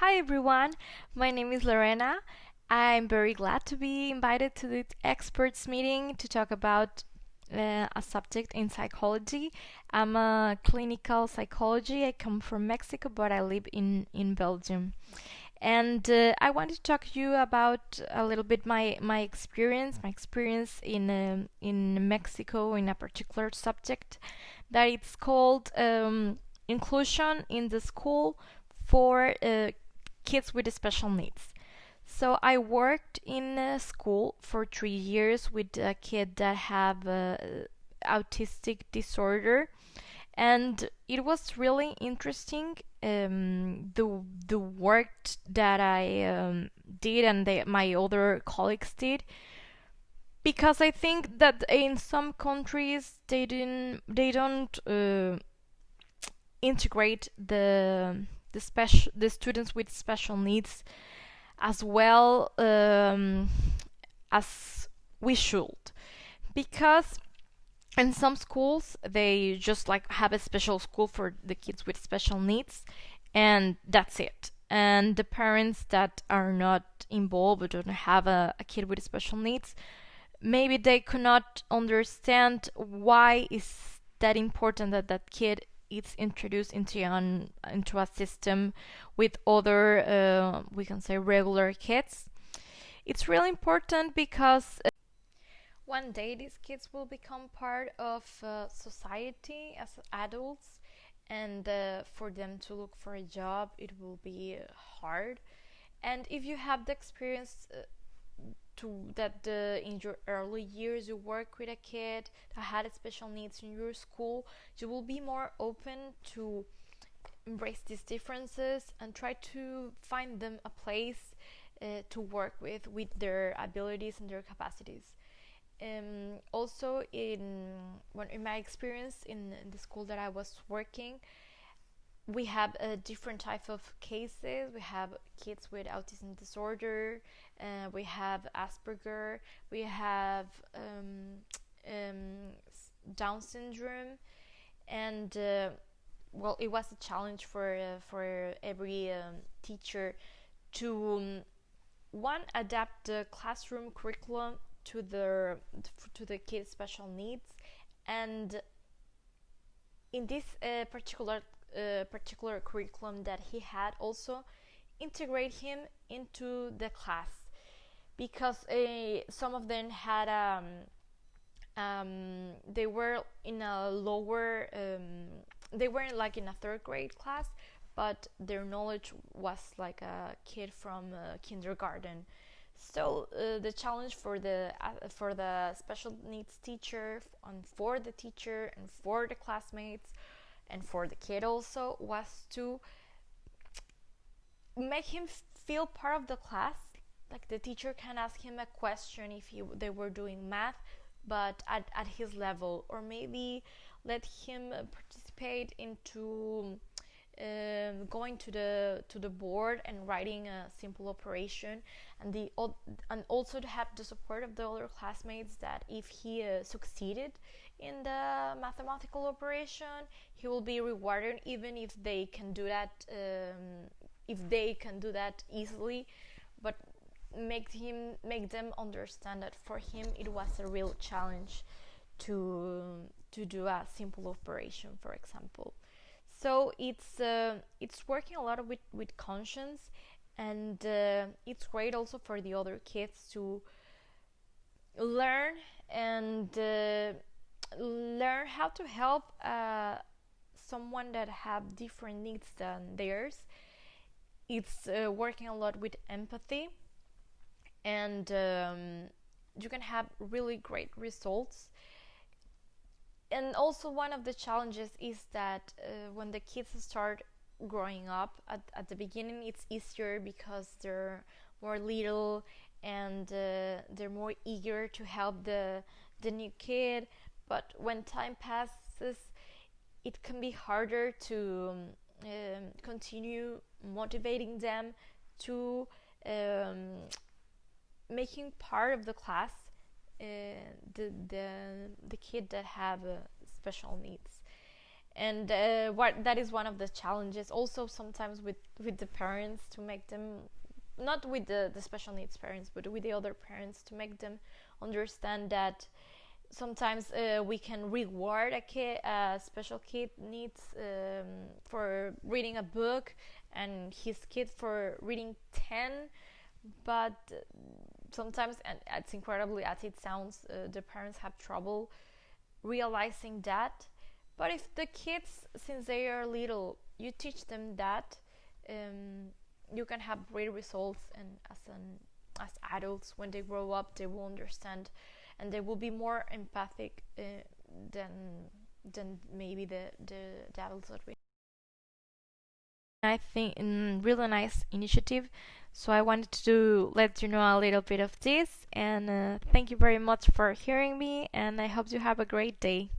Hi everyone, my name is Lorena. I'm very glad to be invited to this experts meeting to talk about a subject in psychology. I'm a clinical psychology. I come from Mexico, but I live in Belgium. And I want to talk to you about a little bit my experience in Mexico in a particular subject that it's called inclusion in the school for kids with special needs. So I worked in a school for 3 years with a kid that have autistic disorder, and it was really interesting. The work that I did and my other colleagues did, because I think that in some countries they don't integrate the students with special needs as well as we should, because in some schools they just like have a special school for the kids with special needs, and that's it. And the parents that are not involved or don't have a kid with special needs, maybe they cannot understand why is that important that that kid is introduced into a system with other we can say regular kids. It's really important because one day these kids will become part of society as adults, and for them to look for a job it will be hard. And if you have the experience to that in your early years you work with a kid that had special needs in your school, you will be more open to embrace these differences and try to find them a place to work with their abilities and their capacities. Also, in my experience in the school that I was working, we have a different type of cases. We have kids with autism disorder, we have Asperger, we have Down syndrome, and well, it was a challenge for every teacher to one adapt the classroom curriculum to the kids' special needs, and in this particular curriculum that he had, also integrate him into the class, because some of them had they were in a lower they were like in a third grade class, but their knowledge was like a kid from kindergarten. So the challenge for the special needs teacher and for the teacher and for the classmates and for the kid also was to make him feel part of the class. Like the teacher can ask him a question if they were doing math, but at his level, or maybe let him participate into going to the board and writing a simple operation, and also to have the support of the other classmates, that if he succeeded in the mathematical operation, he will be rewarded, even if they can do that easily. But make them understand that for him it was a real challenge to do a simple operation, for example. So it's working a lot with conscience, and it's great also for the other kids to learn and learn how to help someone that have different needs than theirs. It's working a lot with empathy, and you can have really great results. And also, one of the challenges is that when the kids start growing up, at the beginning it's easier because they're more little, and they're more eager to help the new kid. But when time passes, it can be harder to continue motivating them to making part of the class uh, the kid that have special needs. And what that is one of the challenges also sometimes with the parents, to make them, not with the special needs parents, but with the other parents, to make them understand that sometimes we can reward a special kid needs for reading a book, and his kid for reading 10. But sometimes, and it's incredibly as it sounds, the parents have trouble realizing that. But if the kids, since they are little, you teach them that, um, you can have great results, and as adults, when they grow up, they will understand, and they will be more empathic than maybe the adults that we. I think really nice initiative. So I wanted to let you know a little bit of this, and thank you very much for hearing me, and I hope you have a great day.